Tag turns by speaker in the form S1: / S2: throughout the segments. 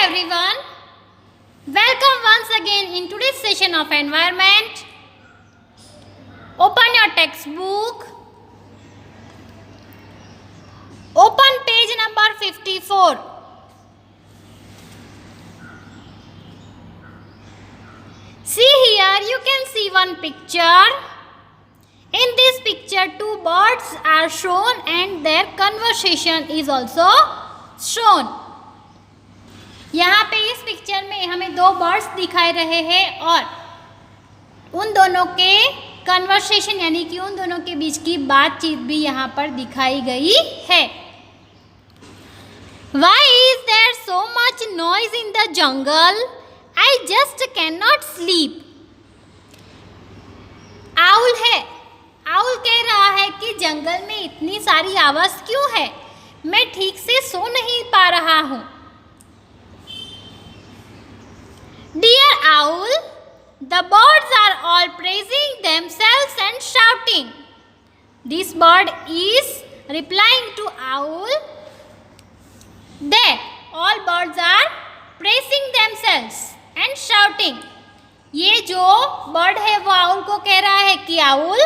S1: everyone, welcome once again in today's session of environment. Open your textbook. Open page number 54. See here, you can see one picture. In this picture, two birds are shown and their conversation is also shown. यहाँ पे इस picture में हमें दो birds दिखाई रहे हैं और उन दोनों के कन्वर्सेशन यानी कि उन दोनों के बीच की बातचीत भी यहाँ पर दिखाई गई है. Why is there so much noise in the jungle? I just cannot sleep. Owl है. आउल कह रहा है कि जंगल में इतनी सारी आवाज़ क्यों है, मैं ठीक से सो नहीं पा रहा हूँ. Dear owl, the birds are all praising themselves and shouting. This bird is replying to owl that all birds are praising themselves and shouting. ये जो बर्ड है वो आउल को कह रहा है कि आउल,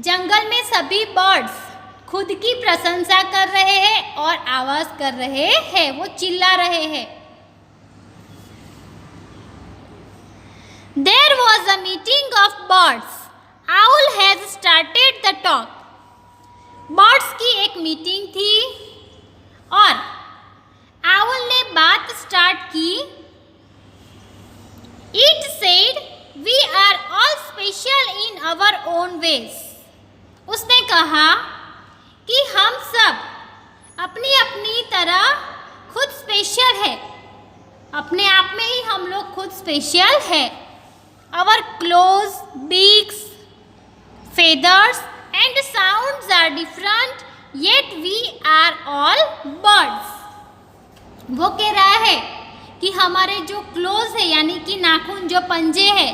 S1: जंगल में सभी बर्ड्स खुद की प्रशंसा कर रहे हैं और आवाज़ कर रहे हैं, वो चिल्ला रहे हैं. There was a meeting of birds. Owl has started the talk. Birds की एक मीटिंग थी और owl ने बात स्टार्ट की. It said, "We are all special in our own ways." उसने कहा कि हम सब अपनी अपनी तरह खुद स्पेशल है, अपने आप में ही हम लोग खुद स्पेशल है. Our clothes, beaks, feathers and sounds are different, yet we are all birds. वो कह रहा है कि हमारे जो क्लोज है यानी कि नाखून जो पंजे है,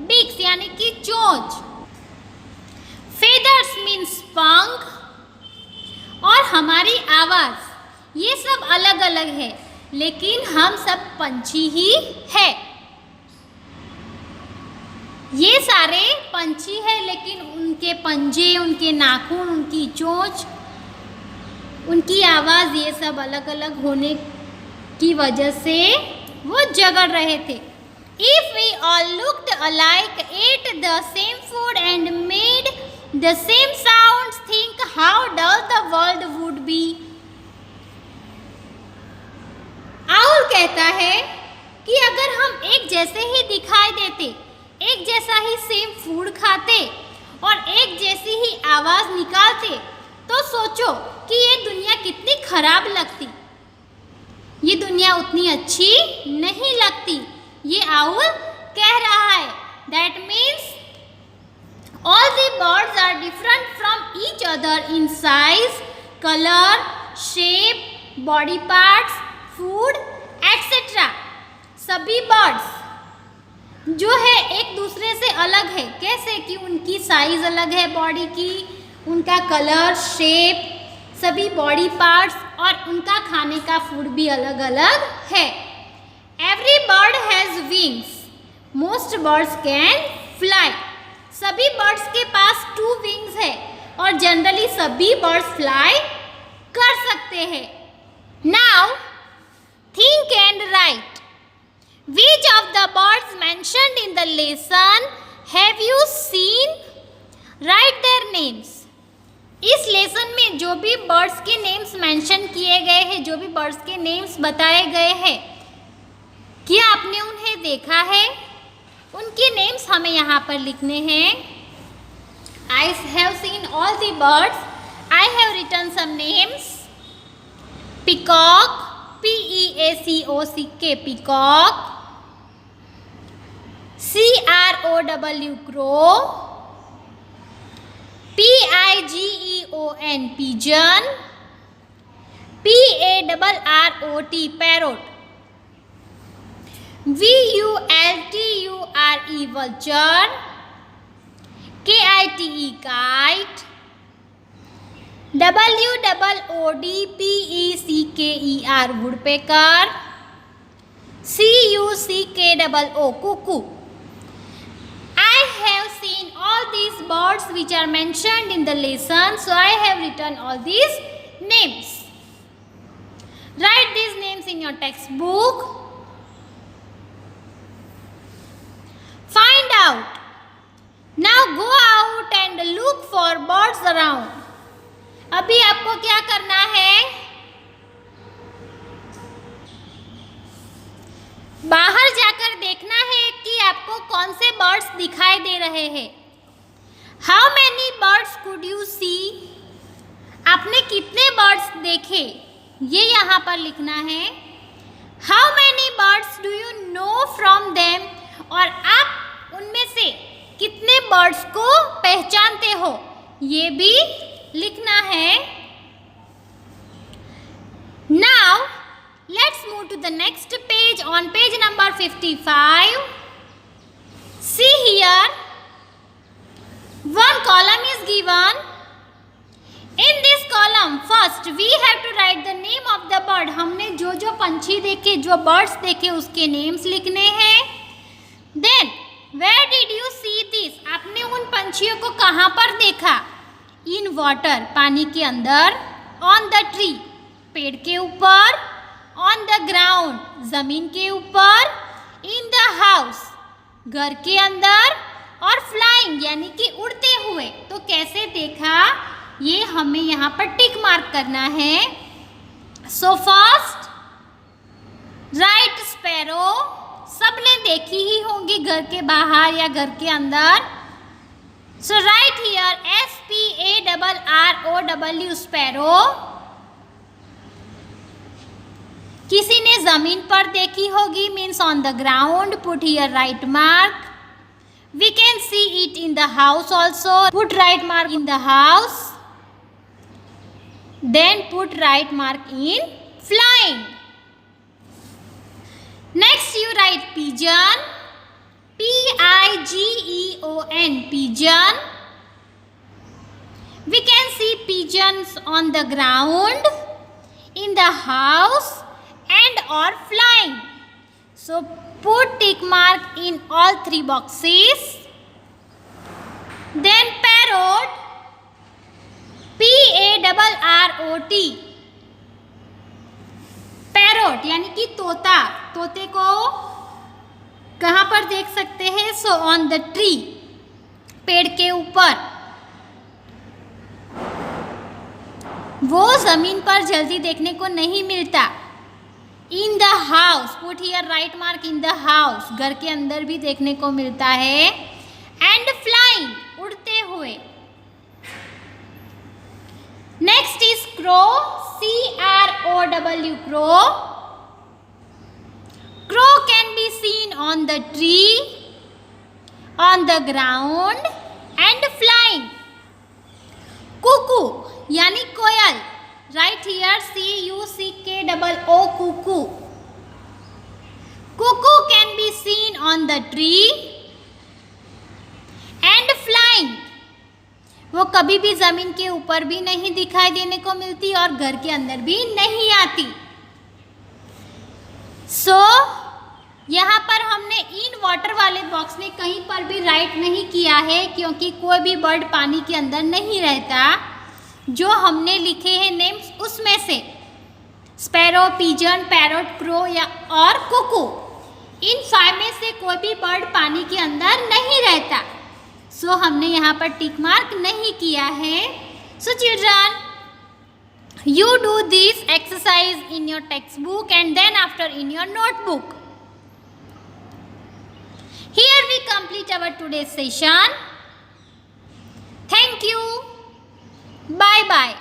S1: बीक्स यानी कि चोंच, फेदर्स मीन्स पंख और हमारी आवाज़, ये सब अलग अलग है लेकिन हम सब पंछी ही है. ये सारे पंछी हैं लेकिन उनके पंजे, उनके नाखून, उनकी चोंच, उनकी आवाज़ ये सब अलग अलग होने की वजह से वो झगड़ रहे थे. If we all looked alike, ate the same food and made the same sounds, think how dull the world would be. Owl कहता है कि अगर हम एक जैसे ही दिखाई देते, एक जैसा ही सेम फूड खाते और एक जैसी ही आवाज़ निकालते तो सोचो कि ये दुनिया कितनी खराब लगती, ये दुनिया उतनी अच्छी नहीं लगती. ये आउल कह रहा है. That means all the birds are different from each other in size, colour, shape, body parts, food etcetera. सभी बर्ड्स जो है एक दूसरे से अलग है. कैसे कि उनकी साइज़ अलग है बॉडी की, उनका कलर, शेप, सभी बॉडी पार्ट्स और उनका खाने का फूड भी अलग अलग है. Every bird has wings, most birds can fly. सभी बर्ड्स के पास 2 विंग्स है और जनरली सभी बर्ड्स फ्लाई कर सकते हैं. Now think and right. Which of the birds mentioned in the lesson have you seen? Write their names. इस lesson में जो भी बर्ड्स के नेम्स मेंशन किए गए हैं, जो भी बर्ड्स के नेम्स बताए गए हैं, क्या आपने उन्हें देखा है? उनके नेम्स हमें यहाँ पर लिखने हैं. I have seen all the birds. I have written some names. Peacock, Peacock. Peacock. Crow, crow. Pigeon, pigeon. Parrot, parrot. Vulture, vulture. Kite, kite. Woodpecker, woodpecker. CUCKOO, cuckoo. I have seen all these birds which are mentioned in the lesson, so I have written all these names. Write these names in your textbook. Find out. Now go out and look for birds around. अभी आपको क्या करना है? बाहर जाकर देखना है कि आपको कौन से बर्ड्स दिखाई दे रहे हैं. How many birds could you see? आपने कितने बर्ड्स देखे ये यहाँ पर लिखना है. How many birds do you know from them? और आप उनमें से कितने बर्ड्स को पहचानते हो ये भी लिखना है. Now let's move to the next page. On page number 55, see here, one column is given. In this column first we have to write the name of the bird. हमने जो जो पंछी देखे, जो birds देखे उसके names लिखने हैं. Then where did you see this? आपने उन पंछियों को कहाँ पर देखा? In water, पानी के अंदर. On the tree, पेड़ के ऊपर. On the ground, जमीन के ऊपर. In the house, घर के अंदर. और flying यानी कि उड़ते हुए. तो कैसे देखा ये हमें यहाँ पर टिक मार्क करना है. So first write sparrow. सबने देखी ही होंगी घर के बाहर या घर के अंदर. So write here SPARROW, sparrow. किसी ने जमीन पर देखी होगी, means on the ground. Put here right mark. We can see it in the house also. Put right mark in the house. Then put right mark in flying. Next you write pigeon. PIGEON, pigeon. We can see pigeons on the ground, in the house, and or flying. So put tick mark in all three boxes. Then parrot, PARROT. parrot यानी कि तोता. तोते को कहाँ पर देख सकते हैं? सो ऑन द ट्री, पेड़ के ऊपर. वो जमीन पर जल्दी देखने को नहीं मिलता. इन the house, put here right mark in the house. घर के अंदर भी देखने को मिलता है. एंड फ्लाइंग, उड़ते हुए. Next is crow. CROW, crow. Crow can be seen on the tree, on the ground and flying. Cuckoo यानी कोयल. Right here CUCKOO, cuckoo. Cuckoo can be seen on the tree and flying. वो कभी भी जमीन के ऊपर भी नहीं दिखाई देने को मिलती और घर के अंदर भी नहीं आती. सो यहाँ पर हमने इन वाटर वाले बॉक्स में कहीं पर भी राइट नहीं किया है क्योंकि कोई भी बर्ड पानी के अंदर नहीं रहता. जो हमने लिखे हैं नेम्स उसमें से स्पैरो, पिजन, पैरोट, क्रो या और कुकू, इन 5 में से कोई भी बर्ड पानी के अंदर नहीं रहता. सो हमने यहाँ पर टिक मार्क नहीं किया है. So children, you do this exercise in your textbook and then after in your notebook. Here we complete our today's session. Thank you. Bye bye.